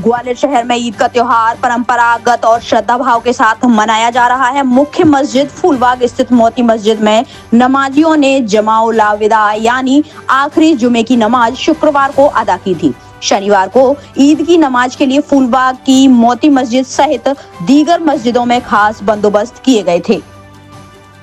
ग्वालियर शहर में ईद का त्योहार परंपरागत और श्रद्धा भाव के साथ मनाया जा रहा है। मुख्य मस्जिद फूलबाग स्थित मोती मस्जिद में नमाजियों ने जमाउला विदा यानी आखिरी जुमे की नमाज शुक्रवार को अदा की थी। शनिवार को ईद की नमाज के लिए फूलबाग की मोती मस्जिद सहित दीगर मस्जिदों में खास बंदोबस्त किए गए थे।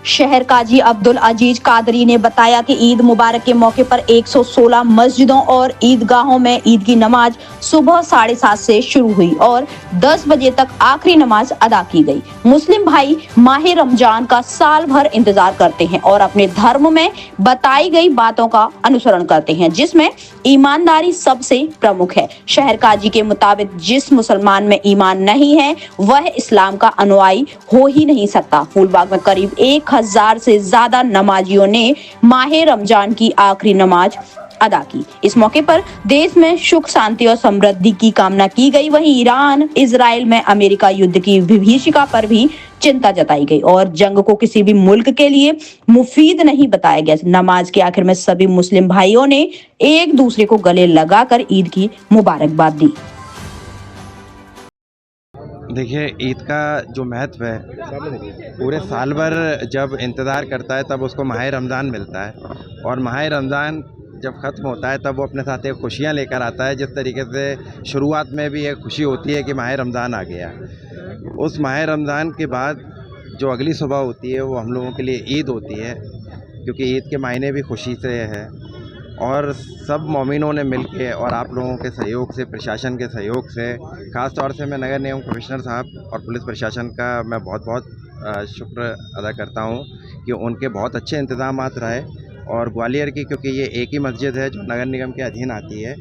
शहर काजी अब्दुल अजीज कादरी ने बताया कि ईद मुबारक के मौके पर 116 मस्जिदों और ईदगाहों में ईद की नमाज सुबह 7:30 से शुरू हुई और 10 बजे तक आखिरी नमाज अदा की गई। मुस्लिम भाई माह रमजान का साल भर इंतजार करते हैं और अपने धर्म में बताई गई बातों का अनुसरण करते हैं, जिसमें ईमानदारी सबसे प्रमुख है। शहर काजी के मुताबिक जिस मुसलमान में ईमान नहीं है वह इस्लाम का अनुयायी हो ही नहीं सकता। फूलबाग में करीब 1000 से ज्यादा नमाजियों ने माह रमजान की आखिरी नमाज अदा की। इस मौके पर देश में सुख शांति और समृद्धि की कामना की गई। वहीं ईरान इजराइल में अमेरिका युद्ध की विभीषिका पर भी चिंता जताई गई और जंग को किसी भी मुल्क के लिए मुफीद नहीं बताया गया। नमाज के आखिर में सभी मुस्लिम भाइयों ने एक दूसरे को गले लगाकर ईद की मुबारकबाद दी। देखिए, ईद का जो महत्व है पूरे साल भर जब इंतज़ार करता है तब उसको माह रमज़ान मिलता है और माह रमज़ान जब ख़त्म होता है तब वो अपने साथ एक खुशियाँ लेकर आता है। जिस तरीके से शुरुआत में भी एक खुशी होती है कि माह रमज़ान आ गया, उस माह रमज़ान के बाद जो अगली सुबह होती है वो हम लोगों के लिए ईद होती है, क्योंकि ईद के मायने भी खुशी से है। और सब मोमिनों ने मिलके और आप लोगों के सहयोग से, प्रशासन के सहयोग से, ख़ास तौर से मैं नगर निगम कमिश्नर साहब और पुलिस प्रशासन का मैं बहुत बहुत शुक्र अदा करता हूँ कि उनके बहुत अच्छे इंतज़ामात रहे। और ग्वालियर की, क्योंकि ये एक ही मस्जिद है जो नगर निगम के अधीन आती है,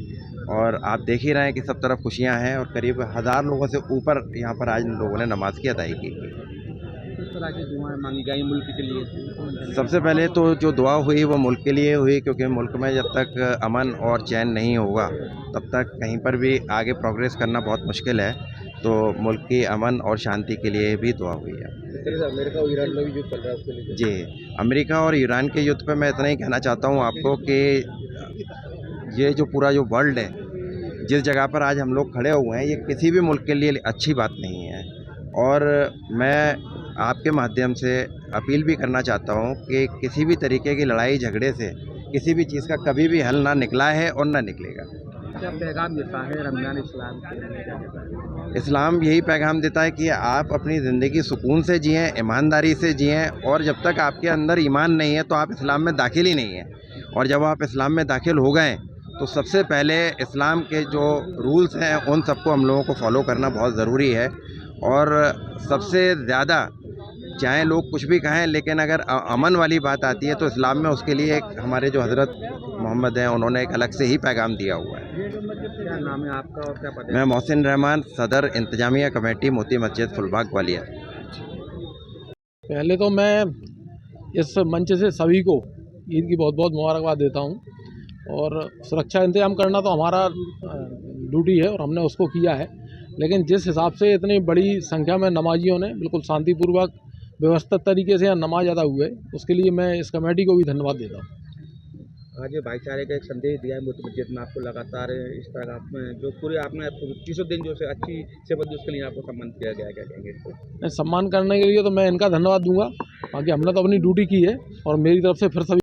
और आप देख ही रहे हैं कि सब तरफ खुशियाँ हैं और करीब 1000 लोगों से ऊपर यहाँ पर आज लोगों ने नमाज की अदायगी की। किस तरह की दुआएं मांगी गई मुल्क के लिए? सबसे पहले तो जो दुआ हुई वो मुल्क के लिए हुई, क्योंकि मुल्क में जब तक अमन और चैन नहीं होगा तब तक कहीं पर भी आगे प्रोग्रेस करना बहुत मुश्किल है। तो मुल्क की अमन और शांति के लिए भी दुआ हुई है। अमेरिका और ईरान में भी युद्ध चल रहा है, उसके लिए जी, अमेरिका और ईरान के युद्ध पे मैं इतना ही कहना चाहता हूँ आपको कि ये जो पूरा जो वर्ल्ड है, जिस जगह पर आज हम लोग खड़े हुए हैं, ये किसी भी मुल्क के लिए अच्छी बात नहीं है। और मैं आपके माध्यम से अपील भी करना चाहता हूँ कि किसी भी तरीके की लड़ाई झगड़े से किसी भी चीज़ का कभी भी हल ना निकला है और ना निकलेगा। क्या पैगाम देता है रमजान इस्लाम के? इस्लाम यही पैगाम देता है कि आप अपनी ज़िंदगी सुकून से जिएं, ईमानदारी से जिएं, और जब तक आपके अंदर ईमान नहीं है तो आप इस्लाम में दाखिल ही नहीं हैं। और जब आप इस्लाम में दाखिल हो गए तो सबसे पहले इस्लाम के जो रूल्स हैं उन सबको हम लोगों को फॉलो करना बहुत ज़रूरी है। और सबसे ज़्यादा, चाहे लोग कुछ भी कहें, लेकिन अगर अमन वाली बात आती है तो इस्लाम में उसके लिए एक हमारे जो हज़रत मोहम्मद हैं उन्होंने एक अलग से ही पैगाम दिया हुआ है। क्या नाम है आपका और क्या पता? मैं मोहसिन रहमान, सदर इंतजामिया कमेटी मोती मस्जिद फुलबाग ग्वालियर। पहले तो मैं इस मंच से सभी को ईद की बहुत बहुत मुबारकबाद देता हूं। और सुरक्षा इंतजाम करना तो हमारा ड्यूटी है और हमने उसको किया है, लेकिन जिस हिसाब से इतनी बड़ी संख्या में नमाजियों ने बिल्कुल शांतिपूर्वक व्यवस्थित तरीके से नमाज अदा हुए, उसके लिए मैं इस कमेटी को भी धन्यवाद देता हूँ। आज ये भाईचारे का एक संदेश दिया है मोती मस्जिद में, आपको लगातार इस तरह में जो पूरे आपने 300 दिन जो से अच्छी सेवा दी उसके लिए आपको सम्मान किया गया, क्या कहेंगे इसको? सम्मान करने के लिए तो मैं इनका धन्यवाद दूंगा, बाकी हमने तो अपनी ड्यूटी की है और मेरी तरफ से फिर सभी